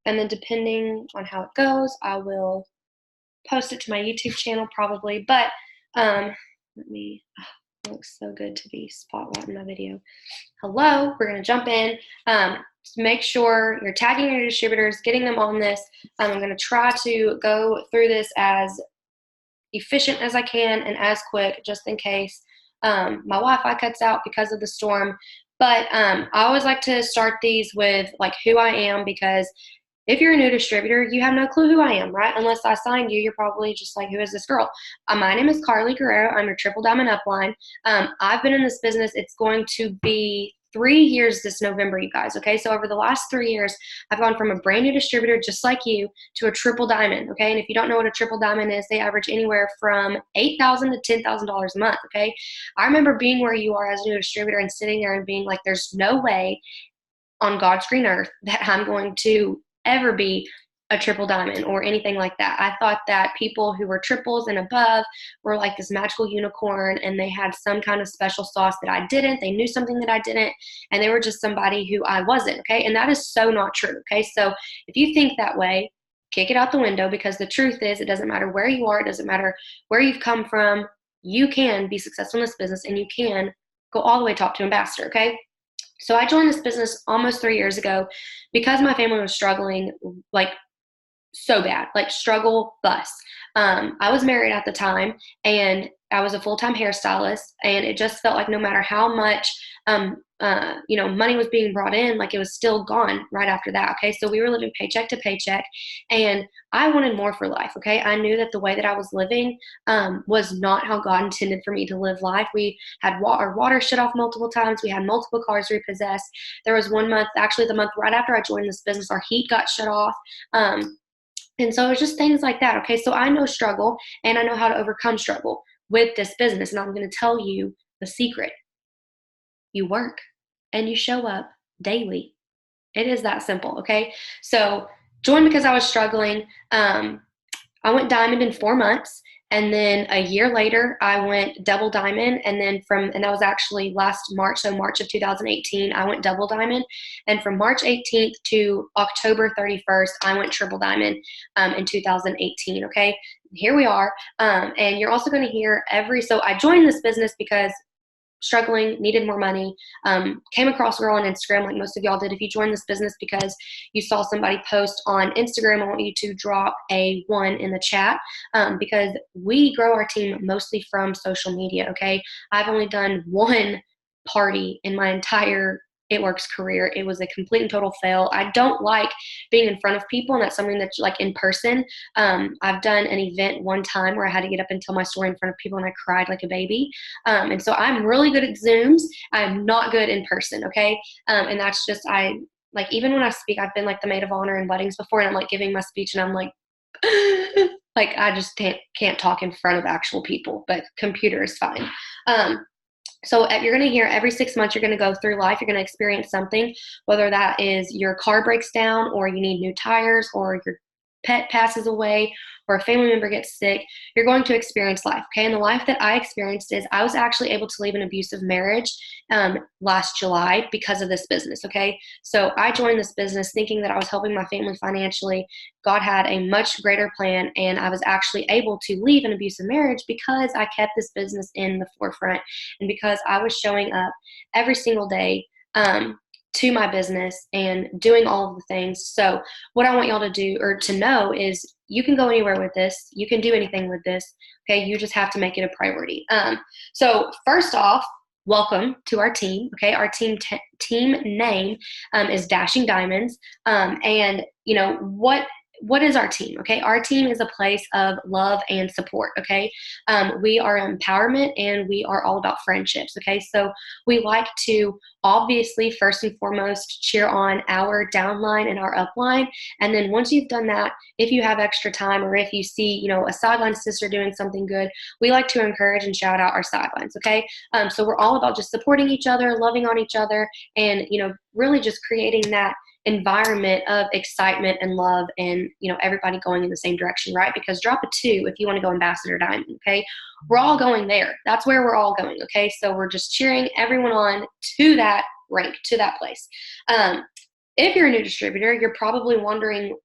And then depending on how it goes, I will post it to my YouTube channel probably. But it looks so good to be spotlighting my video. Hello, we're going to jump in. Make sure you're tagging your distributors, getting them on this. I'm going to try to go through this as efficient as I can and as quick, just in case my Wi-Fi cuts out because of the storm. But I always like to start these with like who I am, because if you're a new distributor, you have no clue who I am, right? Unless I signed you, you're probably just like, who is this girl? My name is Carly Guerrero. I'm your Triple Diamond upline. I've been in this business. It's going to be 3 years this November, you guys, okay? So over the last 3 years, I've gone from a brand new distributor just like you to a triple diamond, okay? And if you don't know what a triple diamond is, they average anywhere from $8,000 to $10,000 a month, okay? I remember being where you are as a new distributor and sitting there and being like, there's no way on God's green earth that I'm going to ever be a triple diamond or anything like that. I thought that people who were triples and above were like this magical unicorn, and they had some kind of special sauce that I didn't. They knew something that I didn't, and they were just somebody who I wasn't, okay? And that is so not true, okay? So if you think that way, kick it out the window, because the truth is, it doesn't matter where you are, it doesn't matter where you've come from, you can be successful in this business, and you can go all the way top to ambassador, okay? So I joined this business almost 3 years ago because my family was struggling like so bad, like struggle bus. I was married at the time, and I was a full-time hairstylist, and it just felt like no matter how much money was being brought in, like it was still gone right after that. Okay, so we were living paycheck to paycheck, and I wanted more for life. Okay, I knew that the way that I was living was not how God intended for me to live life. We had our water shut off multiple times. We had multiple cars repossessed. There was one month, actually the month right after I joined this business, our heat got shut off. And so it's just things like that. Okay, so I know struggle, and I know how to overcome struggle with this business. And I'm going to tell you the secret. You work and you show up daily. It is that simple. Okay, so joined because I was struggling. I went diamond in 4 months. And then a year later, I went double diamond. And then and that was actually last March, so March of 2018, I went double diamond. And from March 18th to October 31st, I went triple diamond in 2018, okay? Here we are. And you're also going to hear so I joined this business because struggling, needed more money, came across a girl on Instagram like most of y'all did. If you joined this business because you saw somebody post on Instagram, I want you to drop a 1 in the chat, because we grow our team mostly from social media, okay? I've only done 1 party in my entire It Works career. It was a complete and total fail. I don't like being in front of people, and that's something that's like in person. I've done an event one time where I had to get up and tell my story in front of people, and I cried like a baby. And so I'm really good at Zooms. I'm not good in person, okay? And that's just, like, even when I speak, I've been like the maid of honor in weddings before, and I'm like giving my speech, and I'm like, like I just can't talk in front of actual people, but computer is fine. So you're going to hear every 6 months, you're going to go through life, you're going to experience something, whether that is your car breaks down, or you need new tires, or your pet passes away, or a family member gets sick. You're going to experience life, okay? And the life that I experienced is I was actually able to leave an abusive marriage last July because of this business, okay? So I joined this business thinking that I was helping my family financially. God had a much greater plan, and I was actually able to leave an abusive marriage because I kept this business in the forefront, and because I was showing up every single day to my business and doing all of the things. So what I want y'all to do, or to know, is you can go anywhere with this. You can do anything with this. Okay, you just have to make it a priority. So first off, welcome to our team. Okay, our team name is Dashing Diamonds. And you know what is our team? Okay, our team is a place of love and support. Okay, we are empowerment, and we are all about friendships. Okay, so we like to obviously first and foremost cheer on our downline and our upline, and then once you've done that, if you have extra time, or if you see a sideline sister doing something good, we like to encourage and shout out our sidelines. Okay, so we're all about just supporting each other, loving on each other, and really just creating that environment of excitement and love, and everybody going in the same direction, right? Because drop a 2 if you want to go ambassador diamond. Okay, we're all going there. That's where we're all going. Okay, so we're just cheering everyone on to that rank, to that place. If you're a new distributor, you're probably wondering,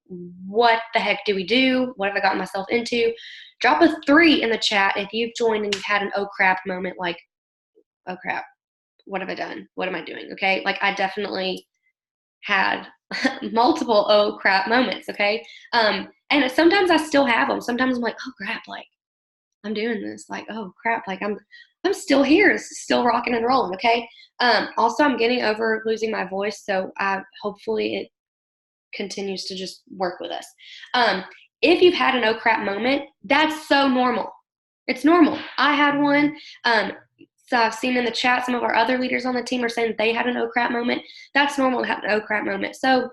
what the heck do we do? What have I gotten myself into? Drop a 3 in the chat if you've joined and you've had an oh crap moment, like, oh crap, what have I done? What am I doing? Okay. Like, I definitely had multiple oh crap moments. Okay. And sometimes I still have them. Sometimes I'm like, oh crap, like, I'm doing this. Like, oh crap, like, I'm still here. It's still rocking and rolling. Okay. Also, I'm getting over losing my voice, so hopefully it continues to just work with us. If you've had an oh crap moment, that's so normal. It's normal. I had one. So I've seen in the chat some of our other leaders on the team are saying that they had an oh crap moment. That's normal to have an oh crap moment. So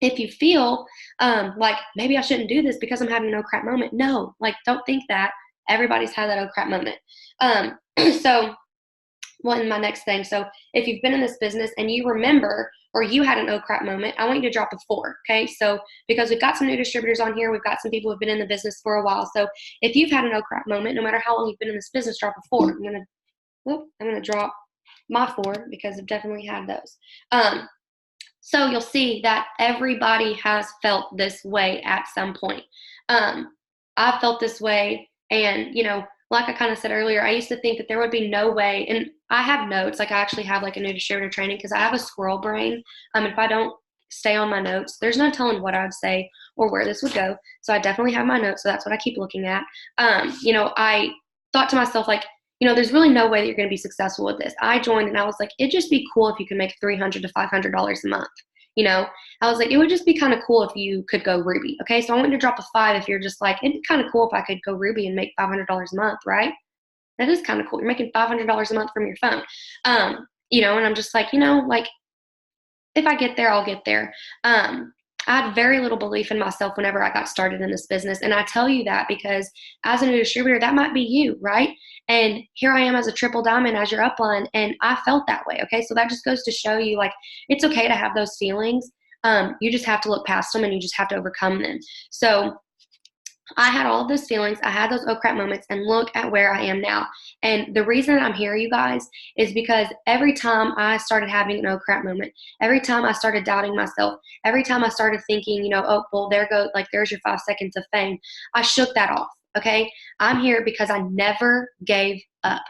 if you feel like maybe I shouldn't do this because I'm having an oh crap moment, no, like, don't think that. Everybody's had that oh crap moment. So well, in my next thing. So if you've been in this business and you remember, or you had an oh crap moment, I want you to drop a 4. Okay. So because we've got some new distributors on here, we've got some people who've been in the business for a while. So if you've had an oh crap moment, no matter how long you've been in this business, drop a 4. I'm gonna drop my 4 because I've definitely had those. So you'll see that everybody has felt this way at some point. I've felt this way, and like I kind of said earlier, I used to think that there would be no way, and I have notes. Like, I actually have like a new distributor training because I have a squirrel brain. If I don't stay on my notes, there's no telling what I would say or where this would go. So I definitely have my notes, so that's what I keep looking at. I thought to myself, like, there's really no way that you're going to be successful with this. I joined and I was like, it'd just be cool if you could make $300 to $500 a month. I was like, it would just be kind of cool if you could go Ruby. Okay. So I want you to drop a 5 if you're just like, it'd be kind of cool if I could go Ruby and make $500 a month, right? That is kind of cool. You're making $500 a month from your phone. And I'm just like, like, if I get there, I'll get there. I had very little belief in myself whenever I got started in this business. And I tell you that because as a new distributor, that might be you, right? And here I am as a triple diamond, as your upline, and I felt that way. Okay. So that just goes to show you, like, it's okay to have those feelings. You just have to look past them and you just have to overcome them. So I had all of those feelings. I had those oh crap moments, and look at where I am now. And the reason I'm here, you guys, is because every time I started having an oh crap moment, every time I started doubting myself, every time I started thinking, oh, well, there's your 5 seconds of fame, I shook that off. Okay. I'm here because I never gave up.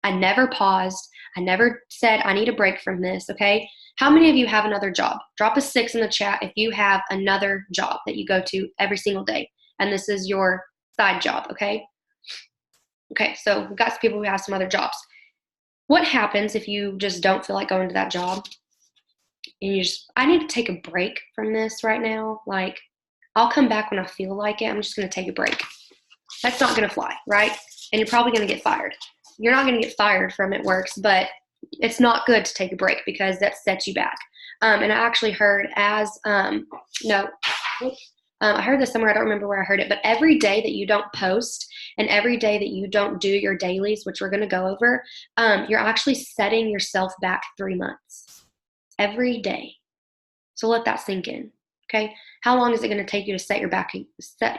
I never paused. I never said, I need a break from this. Okay. How many of you have another job? Drop a 6 in the chat if you have another job that you go to every single day, and this is your side job. Okay. Okay. So we've got some people who have some other jobs. What happens if you just don't feel like going to that job and I need to take a break from this right now. Like, I'll come back when I feel like it. I'm just going to take a break. That's not going to fly, right? And you're probably going to get fired. You're not going to get fired from It Works, but it's not good to take a break because that sets you back. And I actually heard I heard this somewhere. I don't remember where I heard it, but every day that you don't post and every day that you don't do your dailies, which we're going to go over, you're actually setting yourself back 3 months every day. So let that sink in. Okay. How long is it going to take you to set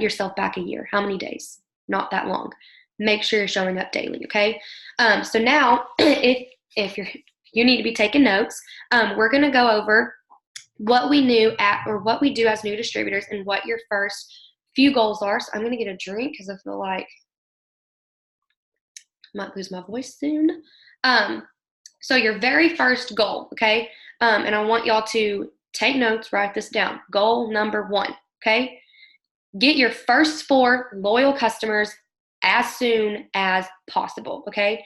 yourself back a year? How many days? Not that long. Make sure you're showing up daily. Okay. So now if you need to be taking notes, we're going to go over what we what we do as new distributors and what your first few goals are. So I'm going to get a drink because I feel like I might lose my voice soon. So your very first goal. Okay. And I want y'all to take notes, write this down. Goal number 1, okay? Get your first 4 loyal customers as soon as possible, okay?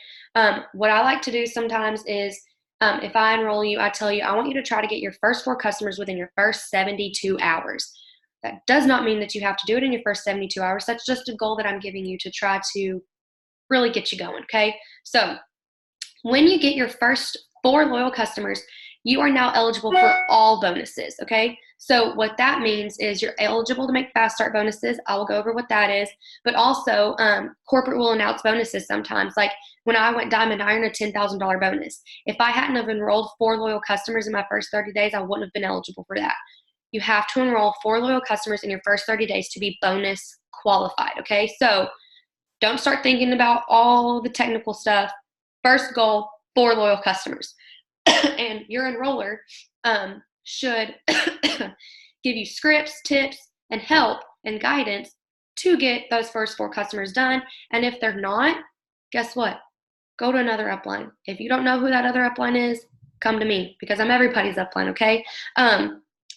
What I like to do sometimes is if I enroll you, I tell you, I want you to try to get your first 4 customers within your first 72 hours. That does not mean that you have to do it in your first 72 hours. That's just a goal that I'm giving you to try to really get you going, okay? So when you get your first 4 loyal customers, you are now eligible for all bonuses, okay? So what that means is you're eligible to make fast start bonuses. I will go over what that is, but also corporate will announce bonuses sometimes. Like when I went diamond, I earned a $10,000 bonus. If I hadn't have enrolled 4 loyal customers in my first 30 days, I wouldn't have been eligible for that. You have to enroll 4 loyal customers in your first 30 days to be bonus qualified, okay? So don't start thinking about all the technical stuff. First goal, 4 loyal customers. And your enroller should give you scripts, tips, and help and guidance to get those first 4 customers done. And if they're not, guess what? Go to another upline. If you don't know who that other upline is, come to me because I'm everybody's upline, okay?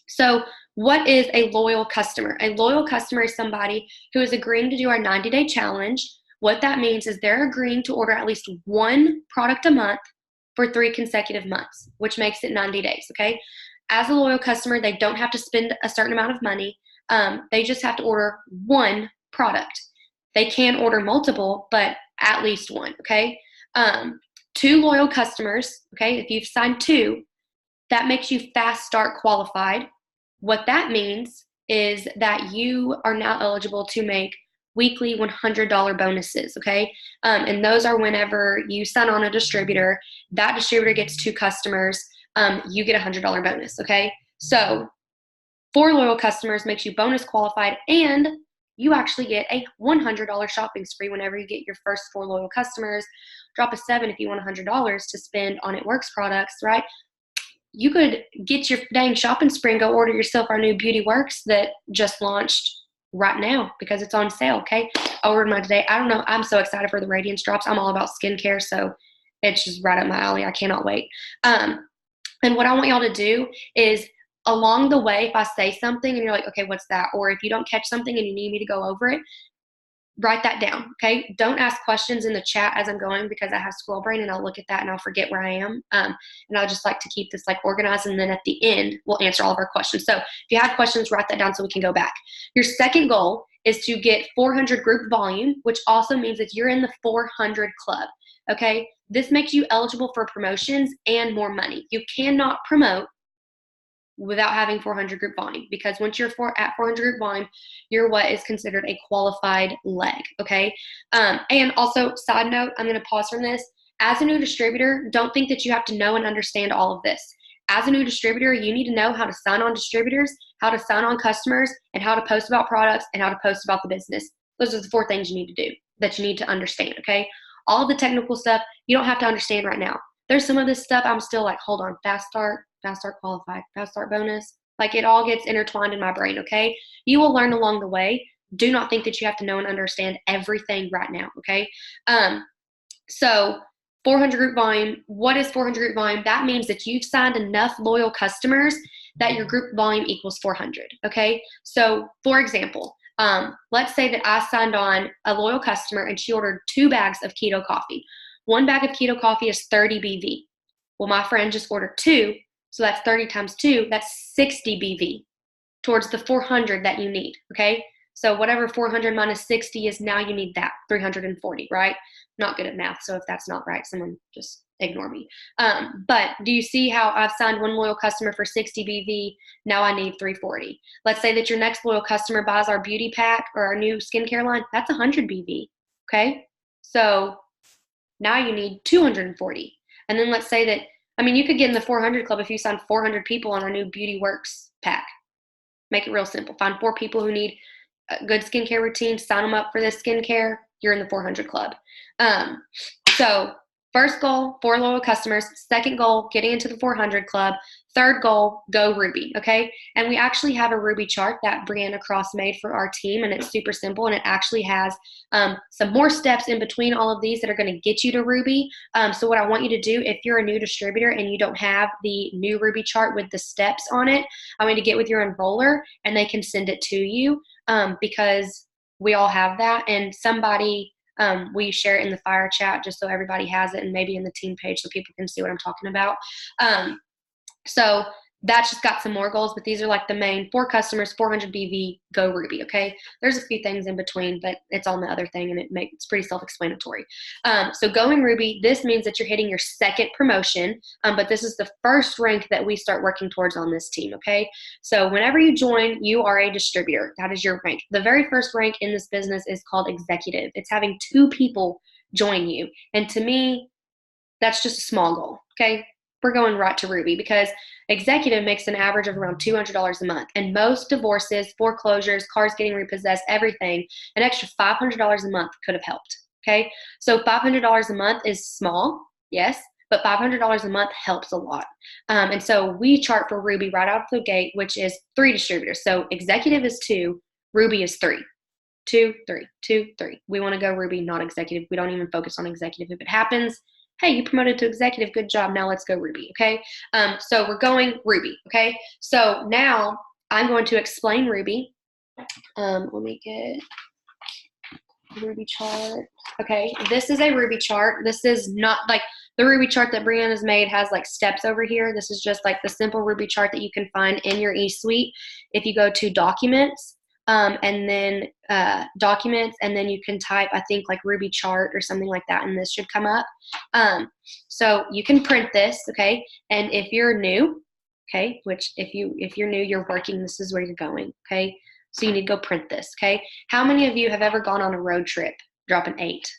So what is a loyal customer? A loyal customer is somebody who is agreeing to do our 90-day challenge. What that means is they're agreeing to order at least 1 product a month for 3 consecutive months, which makes it 90 days, okay? As a loyal customer, they don't have to spend a certain amount of money. They just have to order 1 product. They can order multiple, but at least 1, okay? 2 loyal customers, okay? If you've signed 2, that makes you fast start qualified. What that means is that you are now eligible to make weekly $100 bonuses, okay? And those are whenever you sign on a distributor, that distributor gets 2 customers, you get a $100 bonus, okay? So 4 loyal customers makes you bonus qualified, and you actually get a $100 shopping spree whenever you get your first 4 loyal customers. Drop a 7 if you want $100 to spend on It Works products, right? You could get your dang shopping spree and go order yourself our new Beauty Works that just launched right now because it's on sale, okay? I ordered mine today. I don't know. I'm so excited for the Radiance Drops. I'm all about skincare, so it's just right up my alley. I cannot wait. And what I want y'all to do is along the way, if I say something and you're like, okay, what's that? Or if you don't catch something and you need me to go over it, write that down, okay? Don't ask questions in the chat as I'm going because I have squirrel brain and I'll look at that and I'll forget where I am. And I'll just like to keep this like organized, and then at the end, we'll answer all of our questions. So if you have questions, write that down so we can go back. Your second goal is to get 400 group volume, which also means that you're in the 400 club, okay? This makes you eligible for promotions and more money. You cannot promote without having 400 group volume, because once you're at 400 group volume, you're what is considered a qualified leg, okay? And also, side note, I'm going to pause from this. As a new distributor, don't think that you have to know and understand all of this. As a new distributor, you need to know how to sign on distributors, how to sign on customers, and how to post about products and how to post about the business. Those are the 4 things you need to do that you need to understand, okay? All the technical stuff, you don't have to understand right now. There's some of this stuff I'm still like, hold on, fast start qualified, fast start bonus. Like it all gets intertwined in my brain, okay? You will learn along the way. Do not think that you have to know and understand everything right now, okay? So 400 group volume, what is 400 group volume? That means that you've signed enough loyal customers that your group volume equals 400, okay? So for example, let's say that I signed on a loyal customer and she ordered 2 bags of keto coffee. 1 bag of keto coffee is 30 BV. Well, my friend just ordered 2, so that's 30 times 2, that's 60 BV towards the 400 that you need, okay? So whatever 400 minus 60 is, now you need that, 340, right? Not good at math, so if that's not right, someone just ignore me. But do you see how I've signed 1 loyal customer for 60 BV, now I need 340. Let's say that your next loyal customer buys our beauty pack or our new skincare line, that's 100 BV, okay? So now you need 240. And then let's say that, you could get in the 400 club if you sign 400 people on our new Beauty Works pack. Make it real simple. Find 4 people who need a good skincare routine, sign them up for this skincare, you're in the 400 club. So first goal, 4 loyal customers. Second goal, getting into the 400 club. Third goal, go Ruby, okay? And we actually have a Ruby chart that Brianna Cross made for our team, and it's super simple, and it actually has some more steps in between all of these that are going to get you to Ruby. So what I want you to do, if you're a new distributor and you don't have the new Ruby chart with the steps on it, I want you to get with your enroller, and they can send it to you because we all have that, and somebody we share it in the fire chat just so everybody has it, and maybe in the team page so people can see what I'm talking about. So that's just got some more goals, but these are like the main 4 customers, 400 BV, go Ruby, okay? There's a few things in between, but it's on the other thing, and it's pretty self-explanatory. So going Ruby, this means that you're hitting your 2nd promotion, but this is the first rank that we start working towards on this team, okay? So whenever you join, you are a distributor. That is your rank. The very first rank in this business is called executive. It's having 2 people join you, and to me, that's just a small goal, okay? We're going right to Ruby because executive makes an average of around $200 a month. And most divorces, foreclosures, cars getting repossessed, everything, an extra $500 a month could have helped, okay? So $500 a month is small, yes, but $500 a month helps a lot. And so we chart for Ruby right out of the gate, which is 3 distributors. So executive is 2, Ruby is 3. 2, 3, 2, 3. We want to go Ruby, not executive. We don't even focus on executive. If it happens, hey, you promoted to executive, good job. Now let's go Ruby, okay? So we're going Ruby, okay? So now I'm going to explain Ruby. Let me get Ruby chart. Okay, this is a Ruby chart. This is not like the Ruby chart that Brianna's made has like steps over here. This is just like the simple Ruby chart that you can find in your eSuite. If you go to documents, and then documents, and then you can type, I think, like Ruby chart or something like that, and this should come up. So you can print this, okay? And if you're new, okay, which if you're new, you're working, this is where you're going, okay? So you need to go print this, okay? How many of you have ever gone on a road trip? Drop an 8.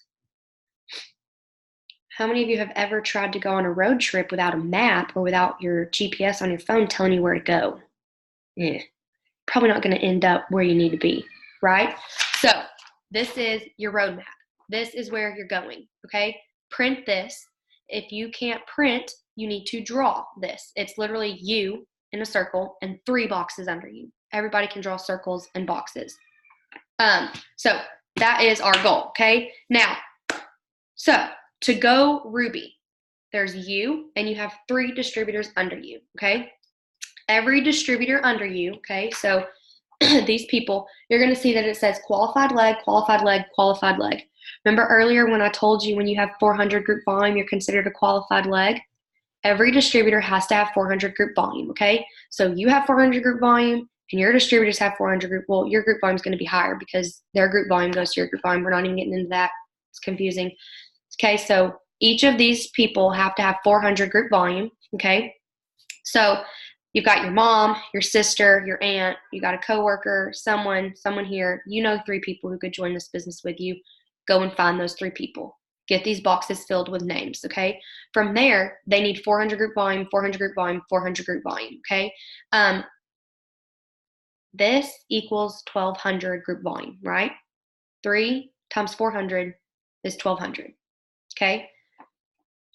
How many of you have ever tried to go on a road trip without a map or without your GPS on your phone telling you where to go? Yeah. Probably not going to end up where you need to be, right? So this is your roadmap. This is where you're going, okay? Print this. If you can't print, you need to draw this. It's literally you in a circle and 3 boxes under you. Everybody can draw circles and boxes. So that is our goal, okay? Now, so to go Ruby, there's you and you have 3 distributors under you, okay? Every distributor under you, okay? So these people, you're going to see that it says qualified leg, qualified leg, qualified leg. Remember earlier when I told you when you have 400 group volume, you're considered a qualified leg? Every distributor has to have 400 group volume, okay? So you have 400 group volume, and your distributors have 400 group, well, your group volume is going to be higher because their group volume goes to your group volume. We're not even getting into that. It's confusing. Okay, so each of these people have to have 400 group volume, okay? So you've got your mom, your sister, your aunt, you got a coworker, someone here. You know 3 people who could join this business with you. Go and find those 3 people. Get these boxes filled with names, okay? From there, they need 400 group volume, 400 group volume, 400 group volume, okay? This equals 1,200 group volume, right? 3 times 400 is 1,200, okay?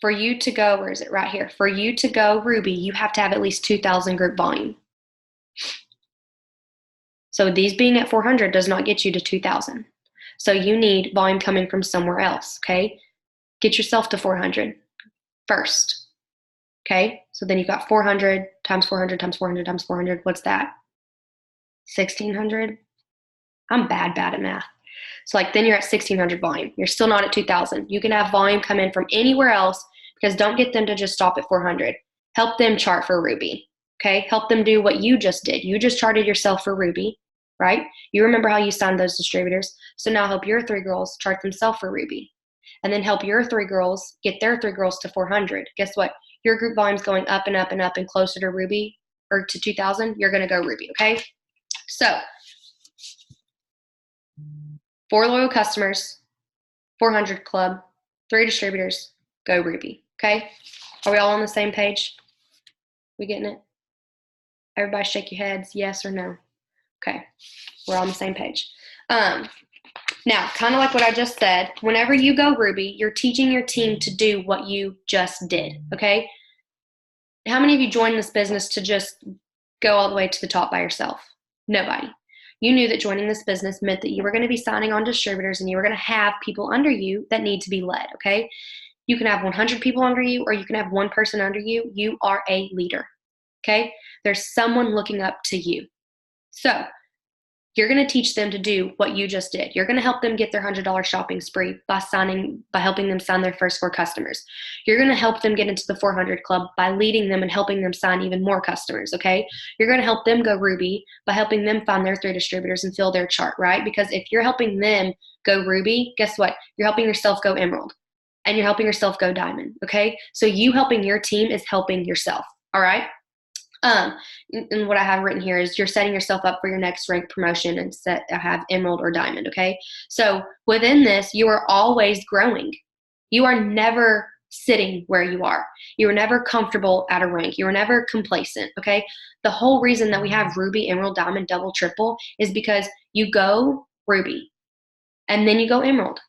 For you to go, where is it? Right here. For you to go Ruby, you have to have at least 2,000 group volume. So these being at 400 does not get you to 2,000. So you need volume coming from somewhere else, okay? Get yourself to 400 first, okay? So then you've got 400 times 400 times 400 times 400. What's that? 1,600? I'm bad at math. So like then you're at 1,600 volume. You're still not at 2,000. You can have volume come in from anywhere else because don't get them to just stop at 400. Help them chart for Ruby, okay? Help them do what you just did. You just charted yourself for Ruby, right? You remember how you signed those distributors. So now help your 3 girls chart themselves for Ruby. And then help your 3 girls get their 3 girls to 400. Guess what? Your group volume's going up and up and up and closer to Ruby or to 2,000. You're going to go Ruby, okay? So 4 loyal customers, 400 club, 3 distributors, go Ruby, okay? Are we all on the same page? We getting it? Everybody shake your heads, yes or no? Okay, we're all on the same page. Now, kind of like what I just said, whenever you go Ruby, you're teaching your team to do what you just did, okay? How many of you joined this business to just go all the way to the top by yourself? Nobody. You knew that joining this business meant that you were going to be signing on distributors and you were going to have people under you that need to be led, okay? You can have 100 people under you or you can have 1 person under you. You are a leader, okay? There's someone looking up to you. So you're going to teach them to do what you just did. You're going to help them get their $100 shopping spree by helping them sign their first 4 customers. You're going to help them get into the 400 club by leading them and helping them sign even more customers, okay? You're going to help them go Ruby by helping them find their 3 distributors and fill their chart, right? Because if you're helping them go Ruby, guess what? You're helping yourself go Emerald and you're helping yourself go Diamond, okay? So you helping your team is helping yourself, all right? And what I have written here is you're setting yourself up for your next rank promotion and have Emerald or Diamond, okay? So within this, you are always growing. You are never sitting where you are. You are never comfortable at a rank. You are never complacent, okay? The whole reason that we have Ruby, Emerald, Diamond, Double, Triple is because you go Ruby, and then you go Emerald,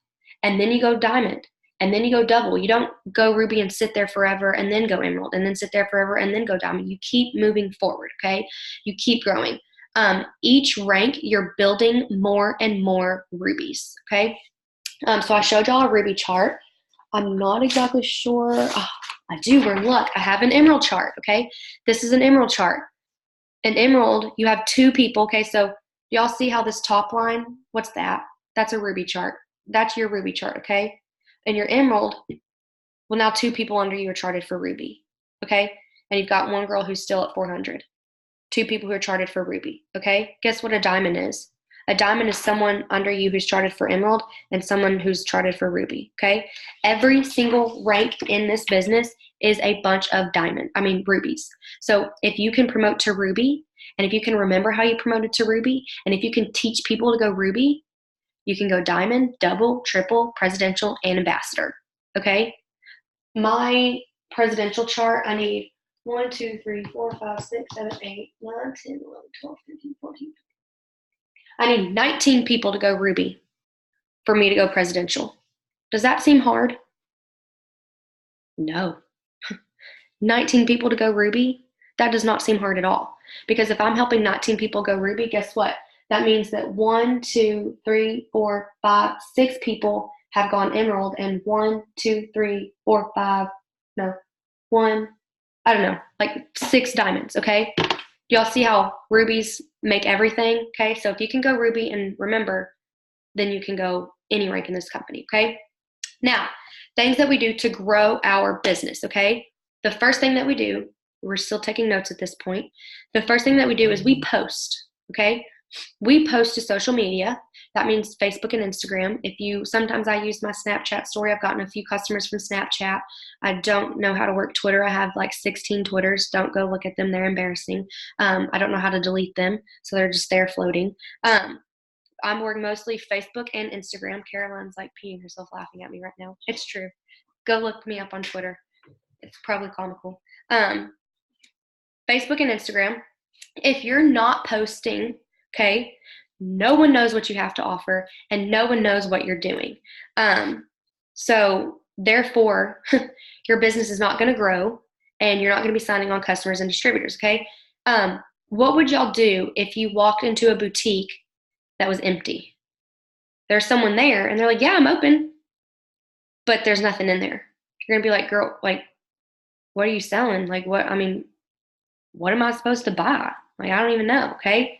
and then you go Diamond, and then you go double. You don't go ruby and sit there forever and then go emerald and then sit there forever and then go diamond. You keep moving forward, okay? You keep growing. Each rank, you're building more and more rubies, okay? So I showed y'all a ruby chart. I'm not exactly sure. Oh, I do, we're in luck. I have an emerald chart, okay? This is an emerald chart. An emerald, you have 2 people, okay? So y'all see how this top line, what's that? That's a ruby chart. That's your ruby chart, okay? And your emerald, well, now 2 people under you are charted for ruby, okay? And you've got 1 girl who's still at 400. 2 people who are charted for ruby, okay? Guess what a diamond is? A diamond is someone under you who's charted for emerald and someone who's charted for ruby, okay? Every single rank in this business is a bunch of rubies. So if you can promote to ruby, and if you can remember how you promoted to ruby, and if you can teach people to go ruby, you can go diamond, double, triple, presidential, and ambassador, okay? My presidential chart, I need 1, 2, 3, 4, 5, 6, 7, 8, 9, 10, 11, 12, 13, 14. I need 19 people to go ruby for me to go presidential. Does that seem hard? No. 19 people to go ruby? That does not seem hard at all. Because if I'm helping 19 people go ruby, guess what? That means that 1, 2, 3, 4, 5, 6 people have gone emerald, and 1, 2, 3, 4, 5, no, 1, I don't know, like 6 diamonds, okay? Y'all see how rubies make everything, okay? So if you can go ruby and remember, then you can go any rank in this company, okay? Now, things that we do to grow our business, okay? The first thing that we do, we're still taking notes at this point. The first thing that we do is we post, okay? We post to social media. That means Facebook and Instagram. Sometimes I use my Snapchat story. I've gotten a few customers from Snapchat. I don't know how to work Twitter. I have like 16 Twitters. Don't go look at them. They're embarrassing. I don't know how to delete them. So they're just there floating. I'm working mostly Facebook and Instagram. Caroline's like peeing herself laughing at me right now. It's true. Go look me up on Twitter. It's probably comical. Facebook and Instagram. If you're not posting, okay, no one knows what you have to offer and no one knows what you're doing. So therefore, your business is not going to grow and you're not going to be signing on customers and distributors, okay? What would y'all do if you walked into a boutique that was empty? There's someone there and they're like, yeah, I'm open, but there's nothing in there. You're going to be like, girl, like, what are you selling? Like, what am I supposed to buy? Like, I don't even know, okay?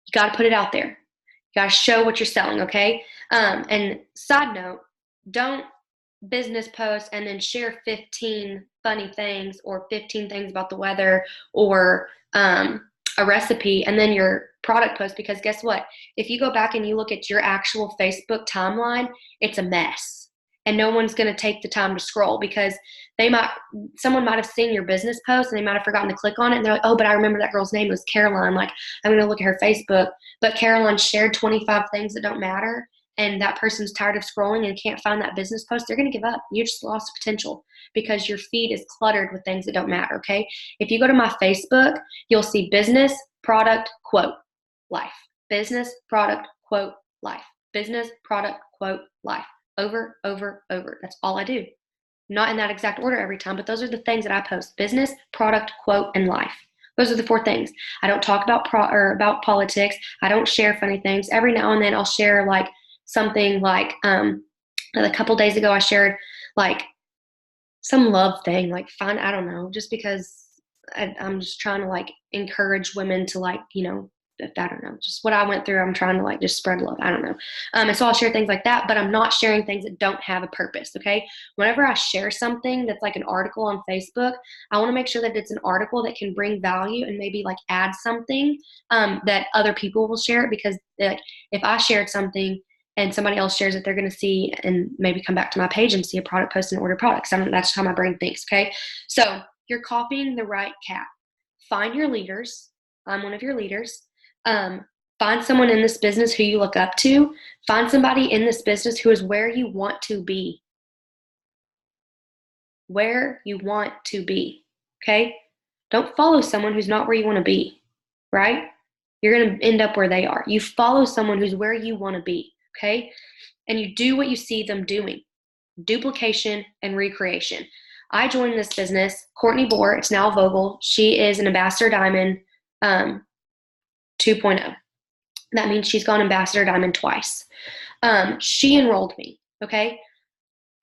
You got to put it out there. You got to show what you're selling, okay? And side note, don't business post and then share 15 funny things or 15 things about the weather or a recipe and then your product post, because guess what? If you go back and you look at your actual Facebook timeline, it's a mess. And no one's going to take the time to scroll because someone might have seen your business post and they might have forgotten to click on it. And they're like, oh, but I remember that girl's name was Caroline. Like, I'm going to look at her Facebook. But Caroline shared 25 things that don't matter. And that person's tired of scrolling and can't find that business post. They're going to give up. You just lost potential because your feed is cluttered with things that don't matter. Okay. If you go to my Facebook, you'll see business, product, quote, life. Business, product, quote, life. Business, product, quote, life. Over, over, over. That's all I do. Not in that exact order every time, but those are the things that I post. Business, product, quote, and life. Those are the 4 things. I don't talk about about politics. I don't share funny things. Every now and then I'll share like something like a couple days ago I shared like some love thing, like fun, I don't know, just because I'm just trying to like encourage women to like, I don't know, just what I went through. I'm trying to like just spread love. I don't know. And so I'll share things like that, but I'm not sharing things that don't have a purpose. Okay. Whenever I share something that's like an article on Facebook, I want to make sure that it's an article that can bring value and maybe like add something that other people will share it, because like if I shared something and somebody else shares it, they're going to see and maybe come back to my page and see a product post and order products. That's how my brain thinks. Okay. So you're copying the right cat. Find your leaders. I'm one of your leaders. Find someone in this business who you look up to. Find somebody in this business who is where you want to be. Where you want to be. Okay? Don't follow someone who's not where you want to be. Right? You're going to end up where they are. You follow someone who's where you want to be. Okay? And you do what you see them doing. duplication and recreation. I joined this business, Courtney Bohr, it's now Vogel. She is an Ambassador Diamond 2.0. That means she's gone Ambassador Diamond twice. She enrolled me, okay?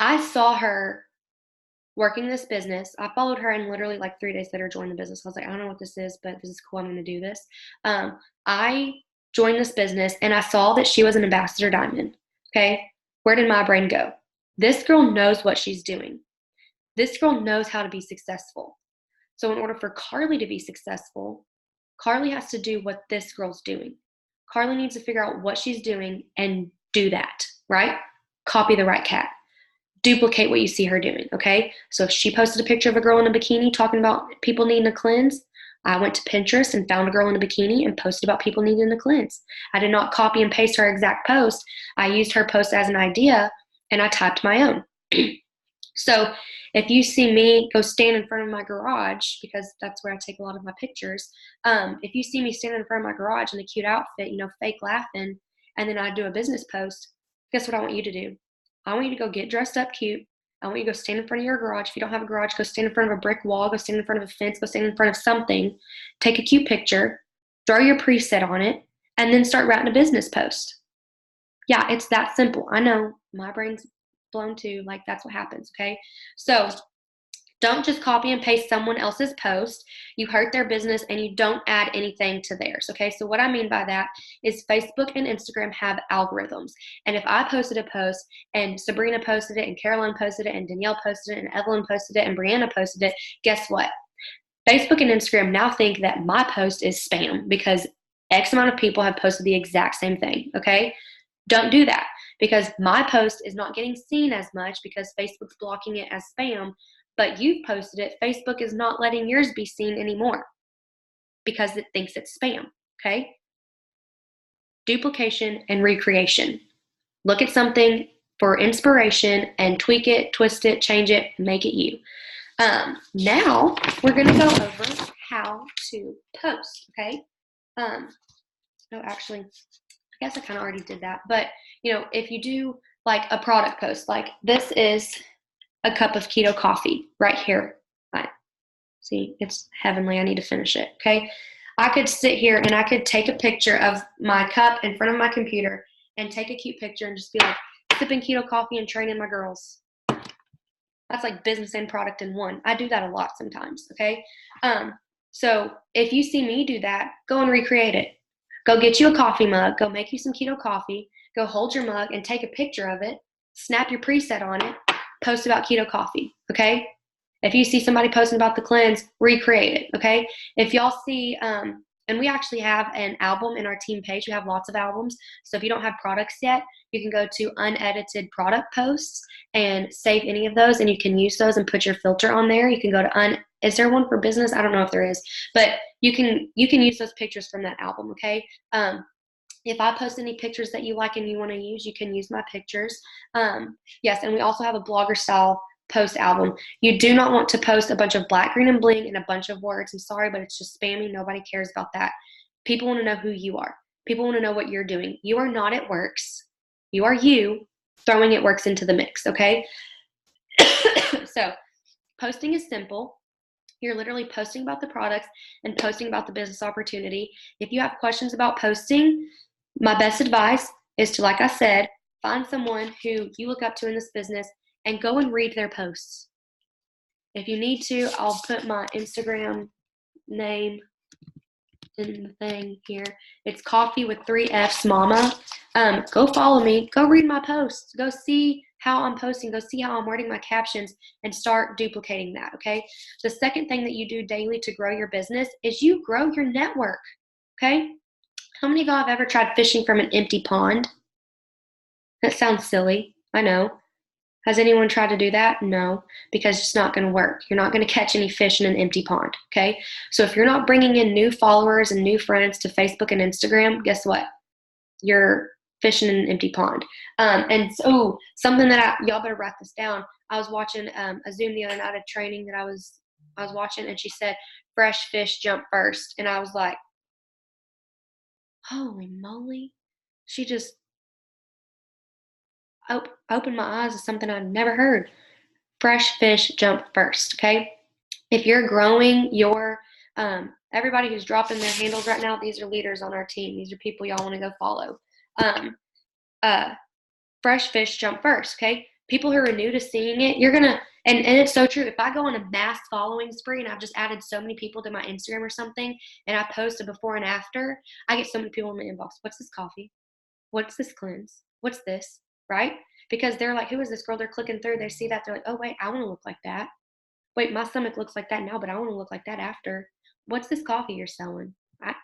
I saw her working this business. I followed her and literally like 3 days later joined the business. I was like, I don't know what this is, but this is cool. I'm going to do this. I joined this business and I saw that she was an Ambassador Diamond, okay? Where did my brain go? This girl knows what she's doing. This girl knows how to be successful. So in order for Carly to be successful, Carly has to do what this girl's doing. Carly needs to figure out what she's doing and do that, right? Copy the right cat. Duplicate what you see her doing, okay? So if she posted a picture of a girl in a bikini talking about people needing a cleanse, I went to Pinterest and found a girl in a bikini and posted about people needing a cleanse. I did not copy and paste her exact post. I used her post as an idea and I typed my own. So if you see me go stand in front of my garage, because that's where I take a lot of my pictures, if you see me stand in front of my garage in a cute outfit, fake laughing, and then I do a business post, guess what I want you to do? I want you to go get dressed up cute. I want you to go stand in front of your garage. If you don't have a garage, go stand in front of a brick wall, go stand in front of a fence, go stand in front of something, take a cute picture, throw your preset on it, and then start writing a business post. Yeah, it's that simple. I know my brain's blown too. Like, that's what happens, okay? So don't just copy and paste someone else's post. You hurt their business and you don't add anything to theirs, okay? So what I mean by that is Facebook and Instagram have algorithms. And if I posted a post and Sabrina posted it and Caroline posted it and Danielle posted it and Evelyn posted it and Brianna posted it, guess what? Facebook and Instagram now think that my post is spam because X amount of people have posted the exact same thing, okay? Don't do that because my post is not getting seen as much because Facebook's blocking it as spam, but you've posted it. Facebook is not letting yours be seen anymore because it thinks it's spam, okay? Duplication and recreation. Look at something for inspiration and tweak it, twist it, change it, make it you. Now we're going to go over how to post, okay? Actually, I guess I kind of already did that. But, if you do like a product post, like this is a cup of keto coffee right here. See, it's heavenly. I need to finish it, okay? I could sit here and I could take a picture of my cup in front of my computer and take a cute picture and just be like, sipping keto coffee and training my girls. That's like business and product in one. I do that a lot sometimes, okay? So if you see me do that, go and recreate it. Go get you a coffee mug. Go make you some keto coffee. Go hold your mug and take a picture of it. Snap your preset on it. Post about keto coffee, okay? If you see somebody posting about the cleanse, recreate it, okay? If y'all see, and we actually have an album in our team page. We have lots of albums. So if you don't have products yet, you can go to unedited product posts and save any of those, and you can use those and put your filter on there. You can go to is there one for business? I don't know if there is, but you can use those pictures from that album, okay? If I post any pictures that you like and you want to use, you can use my pictures. Yes, and we also have a blogger style post album. You do not want to post a bunch of black, green, and bling and a bunch of words. I'm sorry, but it's just spammy. Nobody cares about that. People want to know who you are. People want to know what you're doing. You are not It Works. You are you throwing It Works into the mix, okay? So posting is simple. You're literally posting about the products and posting about the business opportunity. If you have questions about posting, my best advice is to, like I said, find someone who you look up to in this business and go and read their posts. If you need to, I'll put my Instagram name in the thing here. It's Coffee with 3 F's Mama. Go follow me. Go read my posts. Go see how I'm posting. Go see how I'm wording my captions and start duplicating that, okay? The second thing that you do daily to grow your business is you grow your network, okay? How many of y'all have ever tried fishing from an empty pond? That sounds silly. I know. Has anyone tried to do that? No, because it's not going to work. You're not going to catch any fish in an empty pond, okay? So if you're not bringing in new followers and new friends to Facebook and Instagram, guess what? You're fishing in an empty pond. And so something that y'all better write this down. I was watching a Zoom the other night, a training that I was watching, and she said, fresh fish jump first. And I was like, holy moly. opened my eyes to something I'd never heard. Fresh fish jump first, okay? If you're growing your, everybody who's dropping their handles right now, these are leaders on our team. These are people y'all want to go follow. Um, uh, Fresh fish jump first, okay? People who are new to seeing it, you're gonna, and it's so true. If I go on a mass following spree and I've just added so many people to my Instagram or something, and I post a before and after, I get so many people in my inbox. What's this coffee? What's this cleanse? What's this? Right? Because they're like, who is this girl? They're clicking through. They see that. They're like, oh, wait, I want to look like that. Wait, my stomach looks like that now, but I want to look like that after. What's this coffee you're selling?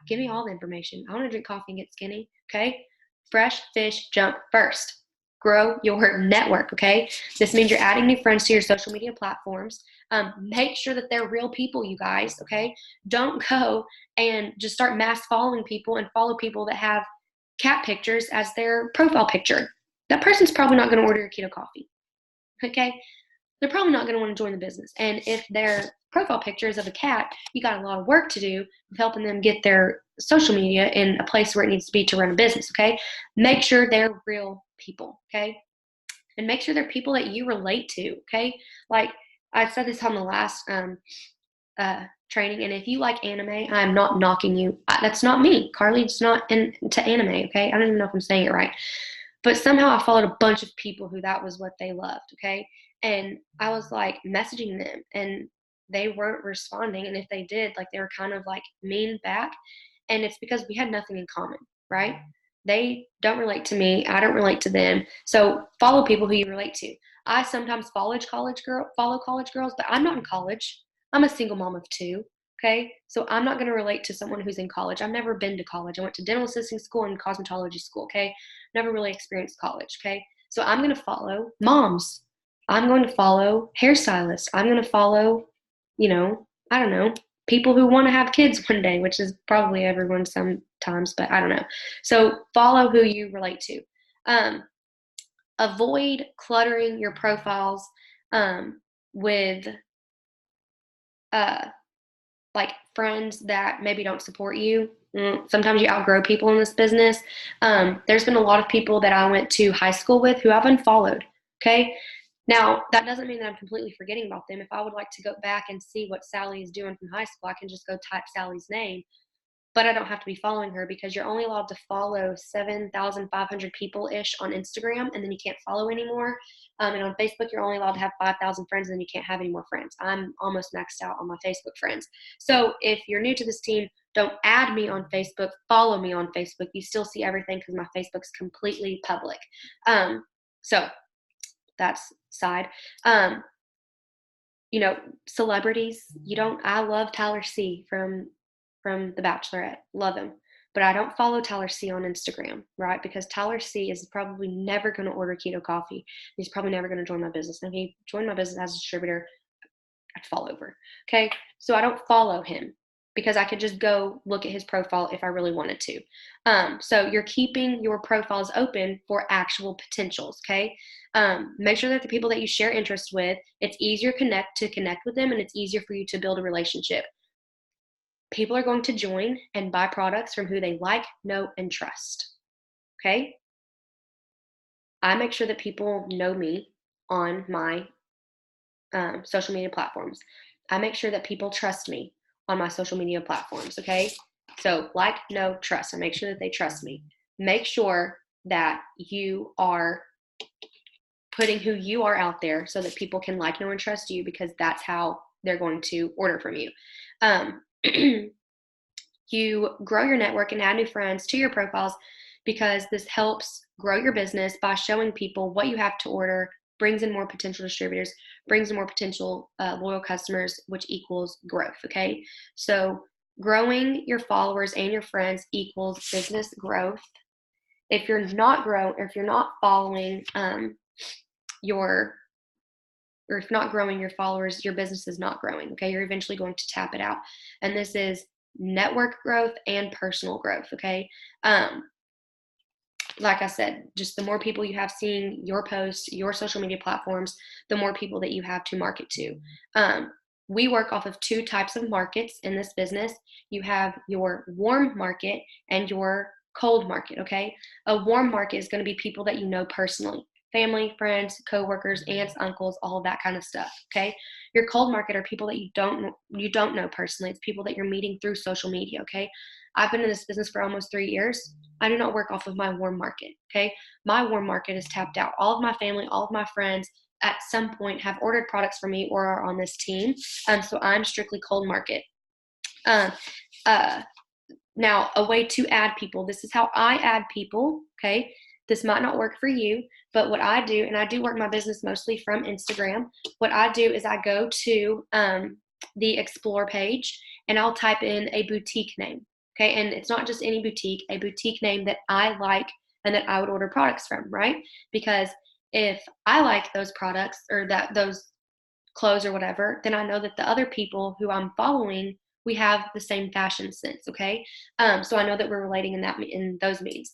Give me all the information. I want to drink coffee and get skinny. Okay? Fresh fish jump first. Grow your network. Okay? This means you're adding new friends to your social media platforms. Make sure that they're real people, you guys. Okay? Don't go and just start mass following people and follow people that have cat pictures as their profile picture. That person's probably not going to order your keto coffee. Okay? They're probably not going to want to join the business. And if their profile picture is of a cat, you got a lot of work to do with helping them get their social media in a place where it needs to be to run a business, okay? Make sure they're real people, okay? And make sure they're people that you relate to, okay? Like I said this on the last training, and if you like anime, I'm not knocking you. That's not me. Carly's not into anime, okay? I don't even know if I'm saying it right. But somehow I followed a bunch of people who that was what they loved, okay? And I was like messaging them and they weren't responding. And if they did, like they were kind of like mean back. And it's because we had nothing in common, right? They don't relate to me. I don't relate to them. So follow people who you relate to. I sometimes follow college girls, but I'm not in college. I'm a single mom of two. Okay. So I'm not going to relate to someone who's in college. I've never been to college. I went to dental assisting school and cosmetology school. Okay. Never really experienced college. Okay. So I'm going to follow moms. I'm going to follow hairstylists. I'm going to follow, I don't know, people who want to have kids one day, which is probably everyone sometimes, but I don't know. So follow who you relate to. Avoid cluttering your profiles with like friends that maybe don't support you. Sometimes you outgrow people in this business. There's been a lot of people that I went to high school with who I've unfollowed. Okay. Now, that doesn't mean that I'm completely forgetting about them. If I would like to go back and see what Sally is doing from high school, I can just go type Sally's name, but I don't have to be following her because you're only allowed to follow 7,500 people-ish on Instagram, and then you can't follow anymore. And on Facebook, you're only allowed to have 5,000 friends, and then you can't have any more friends. I'm almost maxed out on my Facebook friends. So if you're new to this team, don't add me on Facebook. Follow me on Facebook. You still see everything because my Facebook's completely public. So that's side. Celebrities, I love Tyler C from The Bachelorette. Love him. But I don't follow Tyler C on Instagram, right? Because Tyler C is probably never going to order keto coffee. He's probably never going to join my business. And if he joined my business as a distributor, I'd fall over. Okay. So I don't follow him because I could just go look at his profile if I really wanted to. So you're keeping your profiles open for actual potentials. Okay. Make sure that the people that you share interests with, it's easier to connect with them, and it's easier for you to build a relationship. People are going to join and buy products from who they like, know, and trust. Okay. I make sure that people know me on my social media platforms. I make sure that people trust me on my social media platforms. Okay. So like, know, trust. I make sure that they trust me. Make sure that you are putting who you are out there so that people can like, know, and trust you, because that's how they're going to order from you. You grow your network and add new friends to your profiles because this helps grow your business by showing people what you have to order, brings in more potential distributors, brings in more potential loyal customers, which equals growth. Okay. So growing your followers and your friends equals business growth. If you're not following or if not growing your followers, your business is not growing. Okay. You're eventually going to tap it out. And this is network growth and personal growth. Okay. Like I said, just the more people you have seeing your posts, your social media platforms, the more people that you have to market to. We work off of two types of markets in this business. You have your warm market and your cold market. Okay. A warm market is going to be people that you know personally. family, friends, coworkers, aunts, uncles, all of that kind of stuff. Okay. Your cold market are people that you don't know personally. It's people that you're meeting through social media. Okay. I've been in this business for almost 3 years. I do not work off of my warm market. Okay. My warm market is tapped out. All of my family, all of my friends at some point have ordered products from me or are on this team. So I'm strictly cold market. Uh, uh, Now, a way to add people. This is how I add people, okay? This might not work for you, but what I do, and I do work my business mostly from Instagram, what I do is I go to the Explore page and I'll type in a boutique name, okay? And it's not just any boutique, a boutique name that I like and that I would order products from, right? Because if I like those products or those clothes or whatever, then I know that the other people who I'm following, we have the same fashion sense, okay? So I know that we're relating in those means.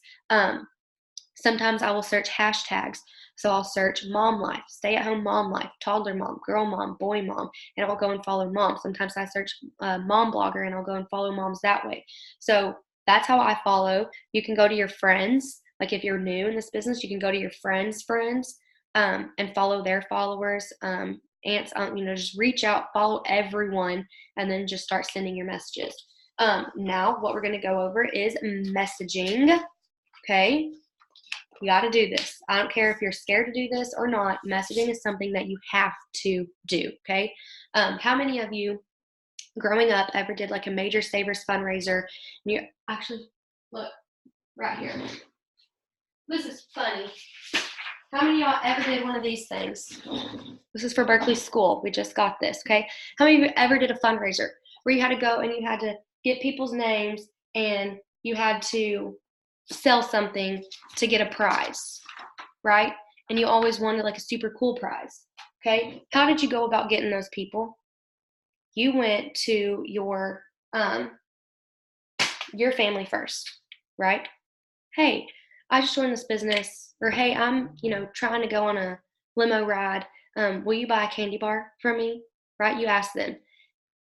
Sometimes I will search hashtags. So I'll search mom life, stay at home mom life, toddler mom, girl mom, boy mom, and I'll go and follow mom. Sometimes I search mom blogger and I'll go and follow moms that way. So that's how I follow. You can go to your friends. Like if you're new in this business, you can go to your friends' friends and follow their followers. Aunts, just reach out, follow everyone, and then just start sending your messages. Now, what we're going to go over is messaging. Okay. You got to do this. I don't care if you're scared to do this or not. Messaging is something that you have to do. Okay. How many of you growing up ever did like a Major Savers fundraiser? And you actually look right here. This is funny. How many of y'all ever did one of these things? This is for Berkeley School. We just got this. Okay. How many of you ever did a fundraiser where you had to go and you had to get people's names and you had to sell something to get a prize, right? And you always wanted like a super cool prize. Okay. How did you go about getting those people? You went to your family first, right? Hey, I just joined this business, or hey, I'm, trying to go on a limo ride. Will you buy a candy bar from me? Right? You ask them.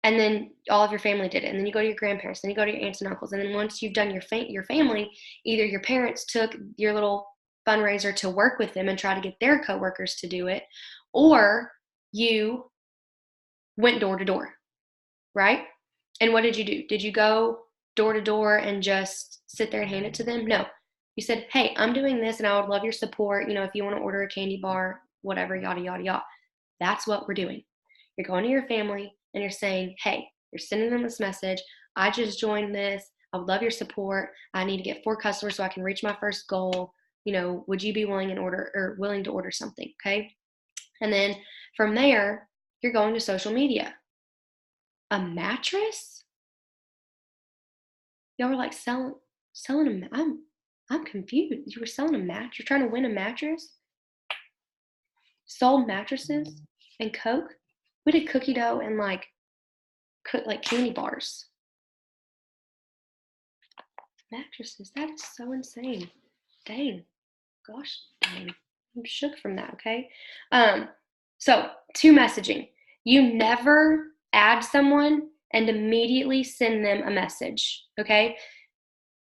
And then all of your family did it. And then you go to your grandparents, then you go to your aunts and uncles. And then once you've done your family, either your parents took your little fundraiser to work with them and try to get their coworkers to do it, or you went door to door, right? And what did you do? Did you go door to door and just sit there and hand it to them? No. You said, hey, I'm doing this and I would love your support. If you want to order a candy bar, whatever, yada, yada, yada. That's what we're doing. You're going to your family and you're saying, hey, you're sending them this message. I just joined this. I would love your support. I need to get 4 customers so I can reach my first goal. Would you be willing to order something? Okay. And then from there, you're going to social media. A mattress? Y'all were like selling a I'm confused. You were selling a mattress? You're trying to win a mattress? Sold mattresses and Coke? We did cookie dough and like candy bars. Mattresses. That is so insane. Dang. Gosh dang. I'm shook from that, okay? So to messaging. You never add someone and immediately send them a message, okay?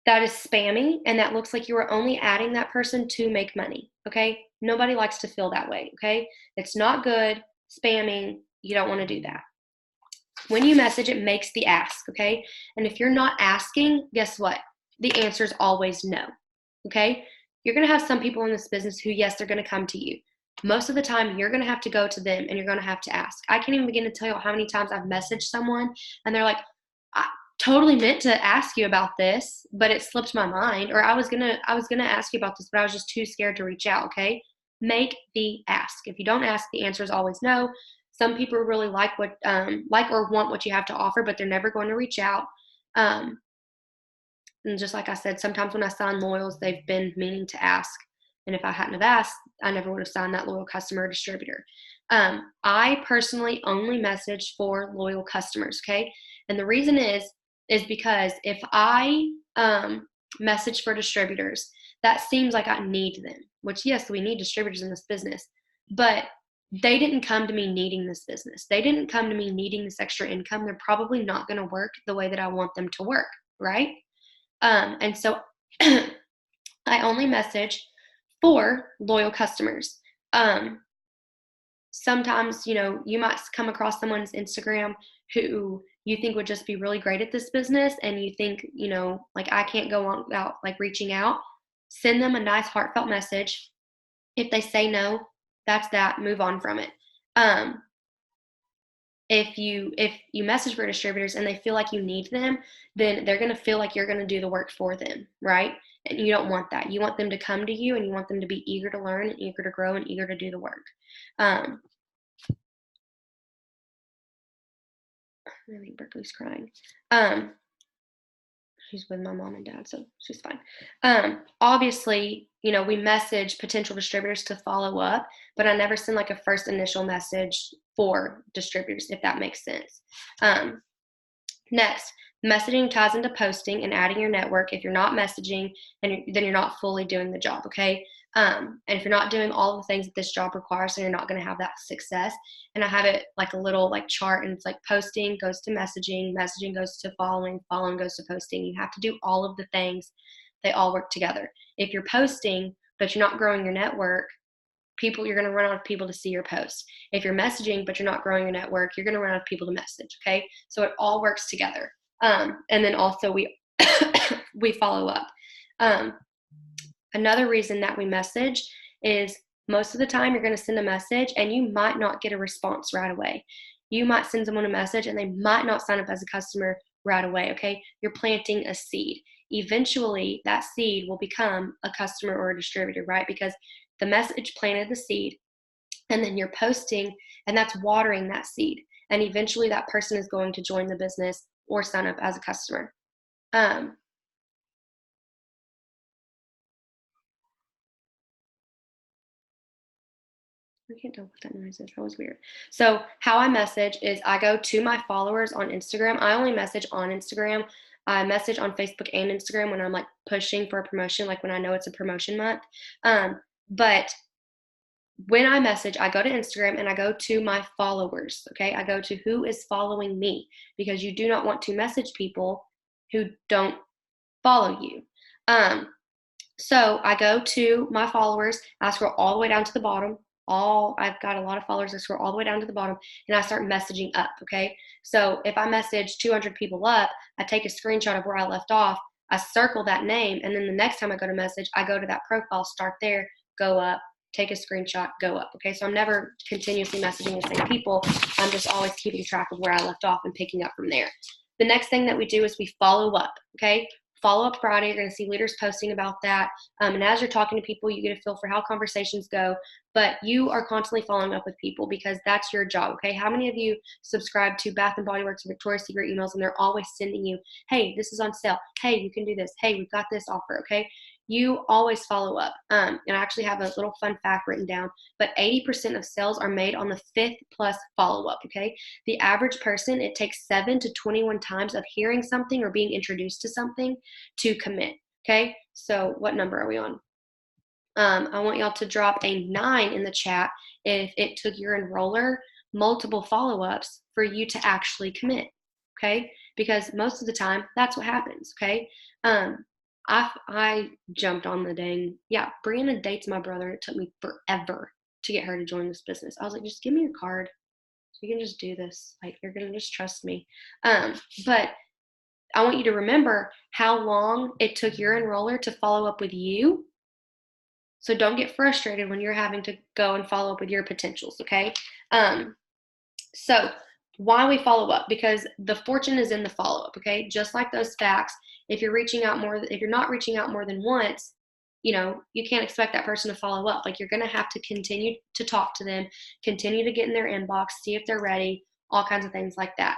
That is spammy, and that looks like you are only adding that person to make money, okay? Nobody likes to feel that way, okay? It's not good, spamming, you don't want to do that. When you message, it makes the ask, okay? And if you're not asking, guess what? The answer is always no, okay? You're going to have some people in this business who, yes, they're going to come to you. Most of the time, you're going to have to go to them and you're going to have to ask. I can't even begin to tell you how many times I've messaged someone and they're like, I totally meant to ask you about this, but it slipped my mind, or I was gonna ask you about this, but I was just too scared to reach out, okay? Make the ask. If you don't ask, the answer is always no. Some people really like or want what you have to offer, but they're never going to reach out. And just like I said, sometimes when I sign loyals, they've been meaning to ask. And if I hadn't have asked, I never would have signed that loyal customer or distributor. I personally only message for loyal customers, okay? And the reason is because if I message for distributors, that seems like I need them, which yes, we need distributors in this business, but they didn't come to me needing this business. They didn't come to me needing this extra income. They're probably not going to work the way that I want them to work, right? And so I only message 4, loyal customers. Sometimes, you might come across someone's Instagram who you think would just be really great at this business, and you think, like, I can't go on without like reaching out. Send them a nice heartfelt message. If they say no, that's that, move on from it. If you message for distributors and they feel like you need them, then they're going to feel like you're going to do the work for them, right? And you don't want that. You want them to come to you, and you want them to be eager to learn and eager to grow and eager to do the work. I think Berkeley's crying. She's with my mom and dad, so she's fine. Obviously, we message potential distributors to follow up, but I never send like a first initial message for distributors, if that makes sense. Next, messaging ties into posting and adding your network. If you're not messaging, then you're not fully doing the job, okay? And if you're not doing all the things that this job requires, then you're not going to have that success. And I have it like a little like chart, and it's like posting goes to messaging, messaging goes to following, following goes to posting. You have to do all of the things. They all work together. If you're posting, but you're not growing your network, you're going to run out of people to see your post. If you're messaging, but you're not growing your network, you're going to run out of people to message, okay? So it all works together. And then also we follow up. Another reason that we message is most of the time you're going to send a message and you might not get a response right away. You might send someone a message and they might not sign up as a customer right away, okay? You're planting a seed. Eventually, that seed will become a customer or a distributor, right? Because the message planted the seed, and then you're posting, and that's watering that seed. And eventually that person is going to join the business or sign up as a customer. I can't tell what that noise is. That was weird. So how I message is I go to my followers on Instagram. I only message on Instagram. I message on Facebook and Instagram when I'm like pushing for a promotion, like when I know it's a promotion month. But when I message, I go to Instagram and I go to my followers, okay? I go to who is following me, because you do not want to message people who don't follow you. So I go to my followers, I scroll all the way down to the bottom. I've got a lot of followers. I scroll all the way down to the bottom and I start messaging up, okay? So if I message 200 people up, I take a screenshot of where I left off, I circle that name, and then the next time I go to message, I go to that profile, start there, go up, take a screenshot, go up, okay? So I'm never continuously messaging the same people. I'm just always keeping track of where I left off and picking up from there. The next thing that we do is we follow up, okay? Follow Up Friday, you're going to see leaders posting about that. And as you're talking to people, you get a feel for how conversations go. But you are constantly following up with people because that's your job, okay? How many of you subscribe to Bath and Body Works or Victoria's Secret emails, and they're always sending you, hey, this is on sale. Hey, you can do this. Hey, we've got this offer, okay? You always follow up. And I actually have a little fun fact written down, but 80% of sales are made on the 5th plus follow-up, okay? The average person, it takes 7 to 21 times of hearing something or being introduced to something to commit, okay? So what number are we on? I want y'all to drop a 9 in the chat if it took your enroller multiple follow-ups for you to actually commit, okay? Because most of the time, that's what happens, okay? I jumped on the dang, yeah, Brianna dates my brother. It took me forever to get her to join this business. I was like, just give me your card. So you can just do this. Like, you're going to just trust me. But I want you to remember how long it took your enroller to follow up with you. So don't get frustrated when you're having to go and follow up with your potentials, okay? So why we follow up? Because the fortune is in the follow-up, okay? Just like those facts, if you're not reaching out more than once, you can't expect that person to follow up. Like, you're going to have to continue to talk to them, continue to get in their inbox, see if they're ready, all kinds of things like that.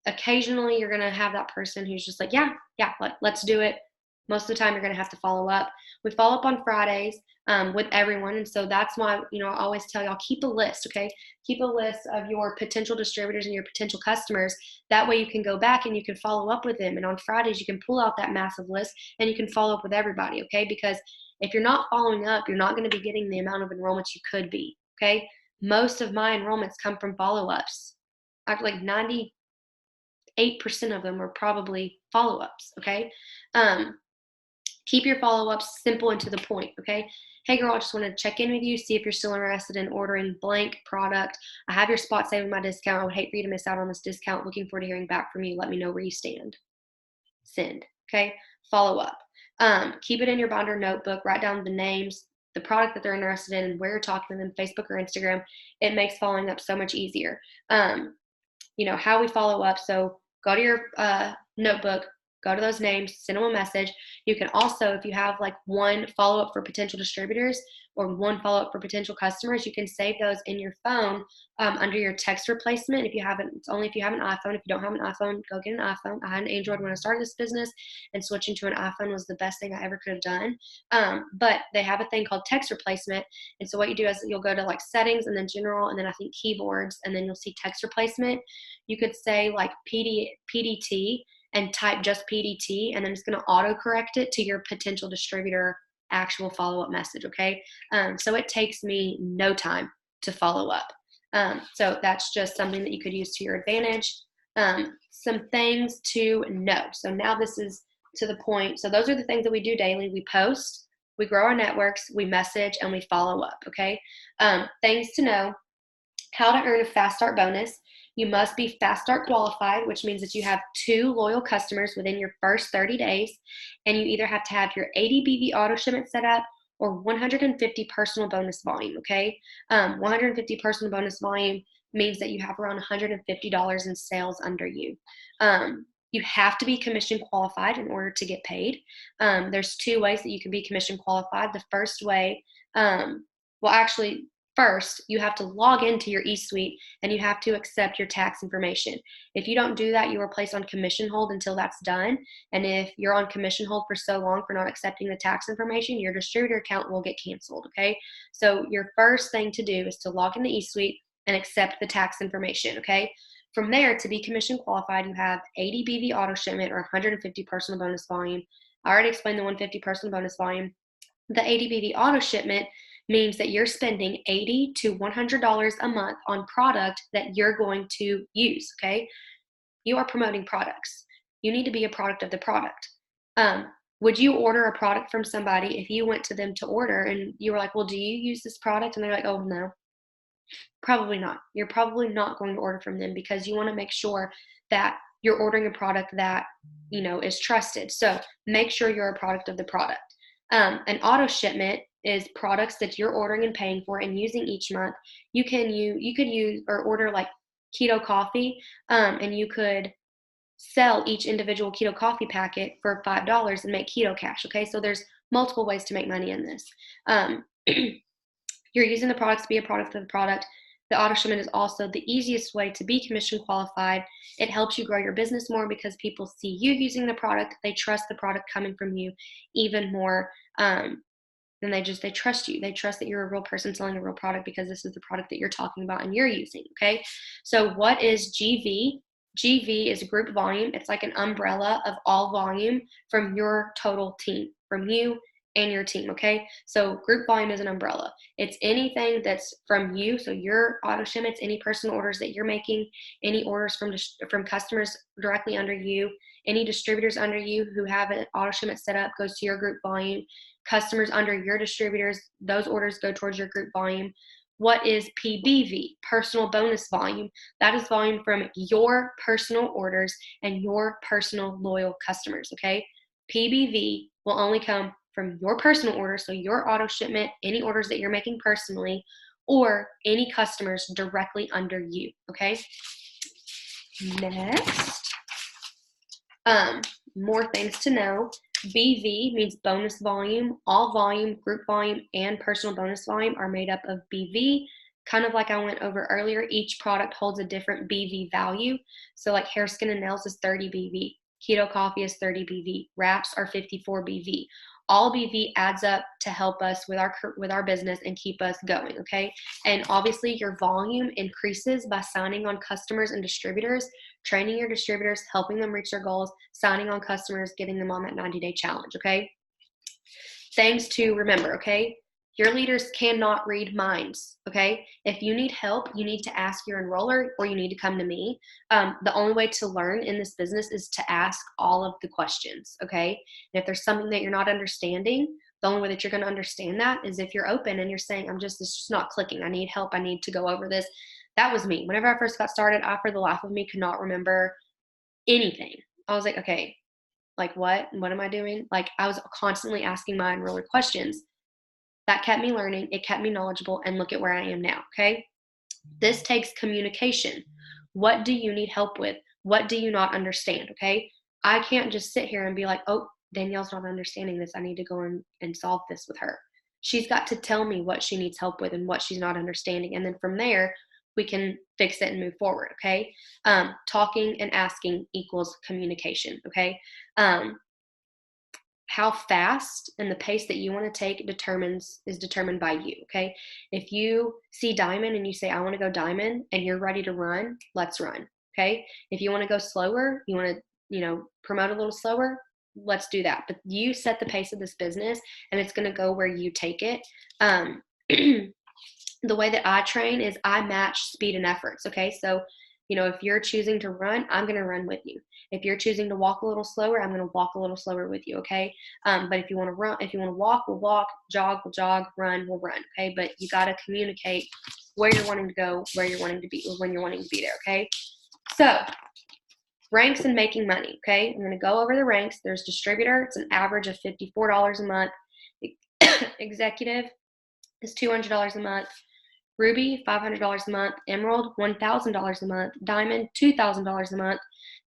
Occasionally you're going to have that person who's just like, yeah, let's do it. Most of the time you're going to have to follow up. We follow up on Fridays with everyone. And so that's why, I always tell y'all, keep a list, okay? Keep a list of your potential distributors and your potential customers. That way you can go back and you can follow up with them. And on Fridays, you can pull out that massive list and you can follow up with everybody, okay? Because if you're not following up, you're not going to be getting the amount of enrollments you could be, okay? Most of my enrollments come from follow-ups. Like 98% of them are probably follow-ups, okay? Keep your follow-ups simple and to the point, okay? Hey girl, I just wanted to check in with you, see if you're still interested in ordering blank product. I have your spot saved with my discount. I would hate for you to miss out on this discount. Looking forward to hearing back from you. Let me know where you stand. Send, okay? Follow up. Keep it in your binder notebook. Write down the names, the product that they're interested in, and where you're talking to them, Facebook or Instagram. It makes following up so much easier. How we follow up. So go to your notebook, go to those names, send them a message. You can also, if you have like one follow up for potential distributors or one follow up for potential customers, you can save those in your phone under your text replacement. If you haven't, it's only if you have an iPhone. If you don't have an iPhone, go get an iPhone. I had an Android when I started this business, and switching to an iPhone was the best thing I ever could have done. But they have a thing called text replacement. And so what you do is you'll go to like settings and then general, and then I think keyboards, and then you'll see text replacement. You could say like PDT and type just PDT, and then it's going to auto correct it to your potential distributor actual follow-up message. Okay. So it takes me no time to follow up. So that's just something that you could use to your advantage. Some things to know. So now this is to the point. So those are the things that we do daily. We post, we grow our networks, we message, and we follow up. Okay. Things to know: how to earn a fast start bonus. You must be fast start qualified, which means that you have 2 loyal customers within your first 30 days, and you either have to have your 80 BV auto shipment set up or 150 personal bonus volume. Okay, 150 personal bonus volume means that you have around $150 in sales under you. You have to be commission qualified in order to get paid. There's 2 ways that you can be commission qualified. The first way, first, you have to log into your eSuite and you have to accept your tax information. If you don't do that, you are placed on commission hold until that's done. And if you're on commission hold for so long for not accepting the tax information, your distributor account will get canceled, okay? So your first thing to do is to log in the eSuite and accept the tax information, okay? From there, to be commission qualified, you have 80 BV auto shipment or 150 personal bonus volume. I already explained the 150 personal bonus volume. The 80 BV auto shipment means that you're spending $80 to $100 a month on product that you're going to use, okay? You are promoting products. You need to be a product of the product. Would you order a product from somebody if you went to them to order and you were like, well, do you use this product? And they're like, oh, no. Probably not. You're probably not going to order from them because you want to make sure that you're ordering a product that, is trusted. So make sure you're a product of the product. An auto shipment is products that you're ordering and paying for and using each month. You could use or order like keto coffee, and you could sell each individual keto coffee packet for $5 and make keto cash. Okay, so there's multiple ways to make money in this. You're using the products to be a product of the product. The auto shipment is also the easiest way to be commission qualified. It helps you grow your business more because people see you using the product. They trust the product coming from you even more. And they trust you. They trust that you're a real person selling a real product because this is the product that you're talking about and you're using, okay? So what is GV? GV is group volume. It's like an umbrella of all volume from your total team, from you and your team, okay? So group volume is an umbrella. It's anything that's from you, so your auto shipments, any personal orders that you're making, any orders from customers directly under you, any distributors under you who have an auto shipment set up goes to your group volume. Customers under your distributors, those orders go towards your group volume. What is PBV? Personal bonus volume. That is volume from your personal orders and your personal loyal customers, okay? PBV will only come from your personal orders, so your auto shipment, any orders that you're making personally, or any customers directly under you, okay? Next, more things to know. BV means bonus volume. All volume, group volume, and personal bonus volume are made up of BV. Kind of like I went over earlier, each product holds a different BV value. So like hair, skin, and nails is 30 BV. Keto coffee is 30 BV. Wraps are 54 BV. All BV adds up to help us with our business and keep us going, okay? And obviously your volume increases by signing on customers and distributors, training your distributors, helping them reach their goals, signing on customers, getting them on that 90-day challenge, okay? Things to remember, okay? Your leaders cannot read minds, okay? If you need help, you need to ask your enroller or you need to come to me. The only way to learn in this business is to ask all of the questions, okay? And if there's something that you're not understanding, the only way that you're going to understand that is if you're open and you're saying, it's just not clicking. I need help. I need to go over this. That was me. Whenever I first got started, I, for the life of me, could not remember anything. I was like, okay, like what? What am I doing? Like I was constantly asking my enroller questions. That kept me learning. It kept me knowledgeable. And look at where I am now. Okay. This takes communication. What do you need help with? What do you not understand? Okay. I can't just sit here and be like, oh, Danielle's not understanding this. I need to go and solve this with her. She's got to tell me what she needs help with and what she's not understanding. And then from there, we can fix it and move forward. Okay. Talking and asking equals communication. Okay. How fast and the pace that you want to take is determined by you, okay? If you see diamond and you say, I want to go diamond, and you're ready to run, let's run, okay? If you want to go slower, you want to, promote a little slower, let's do that. But you set the pace of this business, and it's going to go where you take it. The way that I train is I match speed and efforts, okay? So, if you're choosing to run, I'm going to run with you. If you're choosing to walk a little slower, I'm going to walk a little slower with you, okay? But if you want to walk, we'll walk, jog, we'll jog, run, we'll run, okay? But you got to communicate where you're wanting to go, where you're wanting to be, or when you're wanting to be there, okay? So, ranks and making money, okay? I'm going to go over the ranks. There's distributor. It's an average of $54 a month. Executive is $200 a month. Ruby, $500 a month. Emerald, $1,000 a month. Diamond, $2,000 a month.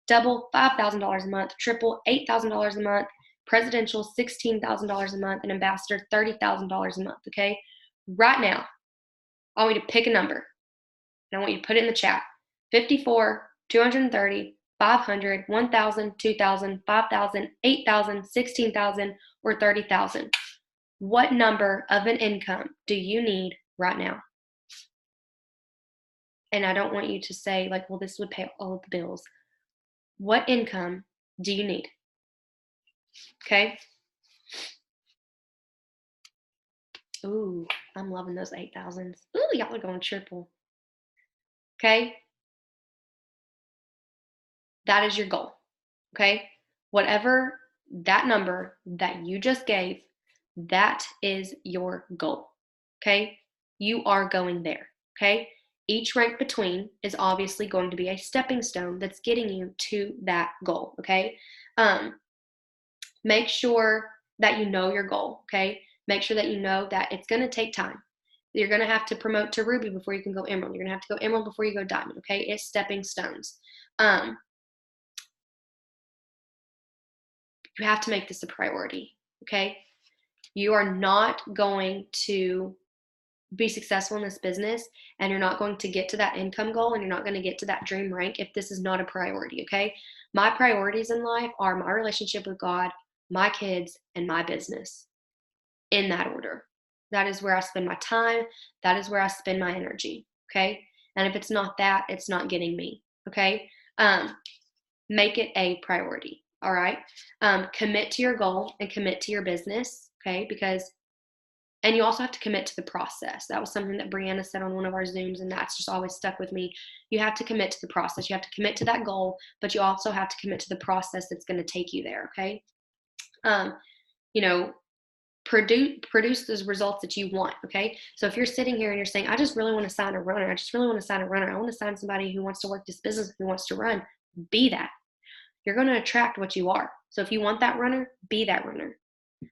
Double, $5,000 a month. Triple, $8,000 a month. Presidential, $16,000 a month. And ambassador, $30,000 a month, okay? Right now, I want you to pick a number. And I want you to put it in the chat. 54, 230, 500, 1,000, 2,000, 5,000, 8,000, 16,000, or 30,000. What number of an income do you need right now? And I don't want you to say like, well, this would pay all of the bills. What income do you need? Okay. Ooh, I'm loving those 8,000s. Ooh, y'all are going triple. Okay. That is your goal. Okay. Whatever that number that you just gave, that is your goal. Okay. You are going there. Okay. Each rank between is obviously going to be a stepping stone that's getting you to that goal, okay? Make sure that you know your goal, okay? Make sure that you know that it's going to take time. You're going to have to promote to Ruby before you can go Emerald. You're going to have to go Emerald before you go Diamond, okay? It's stepping stones. You have to make this a priority, okay? You are not going to be successful in this business and you're not going to get to that income goal and you're not going to get to that dream rank if this is not a priority, okay? My priorities in life are my relationship with God, my kids, and my business in that order. That is where I spend my time. That is where I spend my energy, okay? And if it's not that, it's not getting me, okay? Make it a priority, all right? Commit to your goal and commit to your business, okay? And you also have to commit to the process. That was something that Brianna said on one of our Zooms, and that's just always stuck with me. You have to commit to the process. You have to commit to that goal, but you also have to commit to the process that's going to take you there, okay? Produce those results that you want, okay? So if you're sitting here and you're saying, I just really want to sign a runner. I just really want to sign a runner. I want to sign somebody who wants to work this business, who wants to run. Be that. You're going to attract what you are. So if you want that runner, be that runner.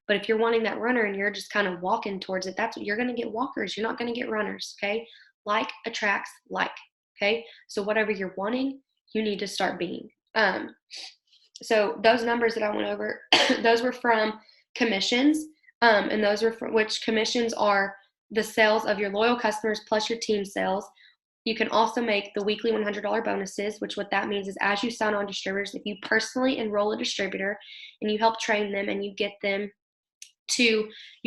But if you're wanting that runner and you're just kind of walking towards it, that's what you're going to get, walkers. You're not going to get runners, okay? Like attracts like, okay? So whatever you're wanting, you need to start being. So those numbers that I went over, those were from commissions, and those were from which commissions are the sales of your loyal customers plus your team sales. You can also make the weekly $100 bonuses, which what that means is as you sign on distributors, if you personally enroll a distributor and you help train them and you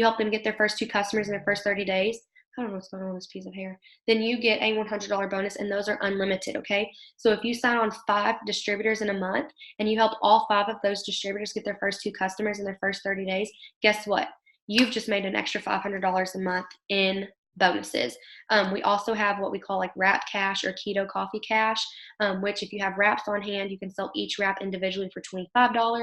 help them get their first 2 customers in their first 30 days. I don't know what's going on with this piece of hair. Then you get a $100 bonus, and those are unlimited, okay? So if you sign on 5 distributors in a month and you help all 5 of those distributors get their first 2 customers in their first 30 days, guess what? you've just made an extra $500 a month in bonuses. We also have what we call like wrap cash or keto coffee cash, which if you have wraps on hand, you can sell each wrap individually for $25.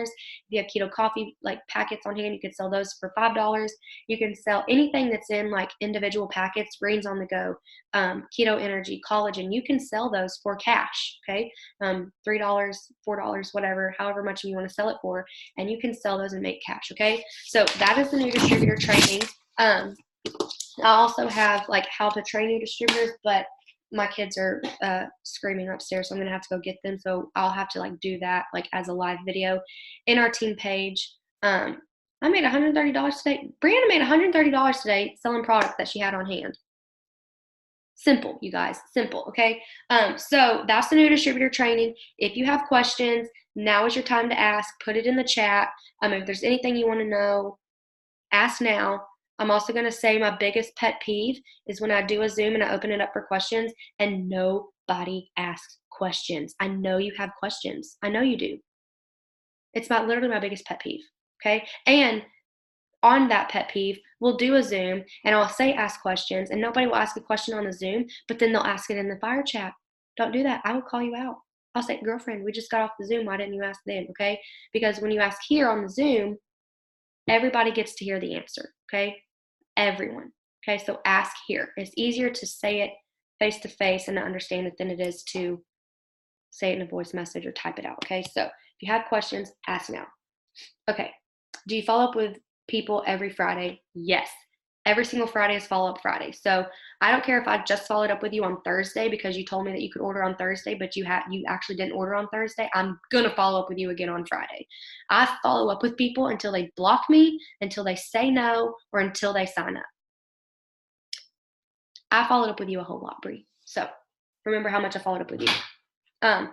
If you have keto coffee like packets on hand, you can sell those for $5. You can sell anything that's in like individual packets, greens on the go, keto energy, collagen. You can sell those for cash, okay? $3, $4, whatever, however much you want to sell it for, and you can sell those and make cash, okay? So that is the new distributor training. I also have like how to train new distributors, but my kids are screaming upstairs, so I'm gonna have to go get them. So I'll have to like do that like as a live video in our team page. I made $130 today. Brianna made $130 today selling products that she had on hand. Simple, you guys, simple, okay? So that's the new distributor training. If you have questions, now is your time to ask. Put it in the chat. If there's anything you want to know, ask now. I'm also going to say my biggest pet peeve is when I do a Zoom and I open it up for questions and nobody asks questions. I know you have questions. I know you do. It's literally my biggest pet peeve, okay? And on that pet peeve, we'll do a Zoom and I'll say ask questions and nobody will ask a question on the Zoom, but then they'll ask it in the fire chat. Don't do that. I will call you out. I'll say, girlfriend, we just got off the Zoom. Why didn't you ask then, okay? Because when you ask here on the Zoom, everybody gets to hear the answer, okay? Everyone, okay? So ask here. It's easier to say it face to face and to understand it than it is to say it in a voice message or type it out, okay? So if you have questions, ask now. Okay, do you follow up with people every Friday? Yes. Every single Friday is follow-up Friday. So I don't care if I just followed up with you on Thursday because you told me that you could order on Thursday, but you actually didn't order on Thursday. I'm going to follow up with you again on Friday. I follow up with people until they block me, until they say no, or until they sign up. I followed up with you a whole lot, Bree. So remember how much I followed up with you.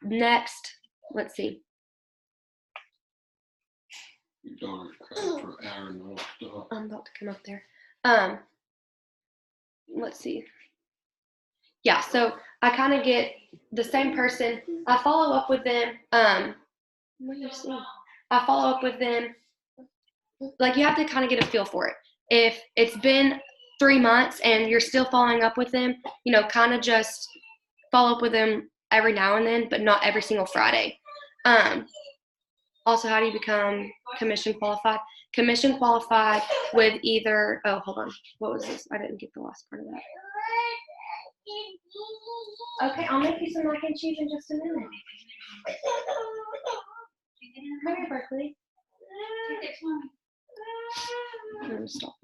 Next, let's see. For Aaron, I'm about to come up there. Let's see. Yeah, so I kind of get the same person. I follow up with them. What do you see? I follow up with them. Like, you have to kind of get a feel for it. If it's been 3 months and you're still following up with them, kind of just follow up with them every now and then, but not every single Friday. Also, how do you become commission qualified? Commission qualified with either, oh, hold on. What was this? I didn't get the last part of that. Okay, I'll make you some mac and cheese in just a minute. Come here, Berkeley. I'm going to stop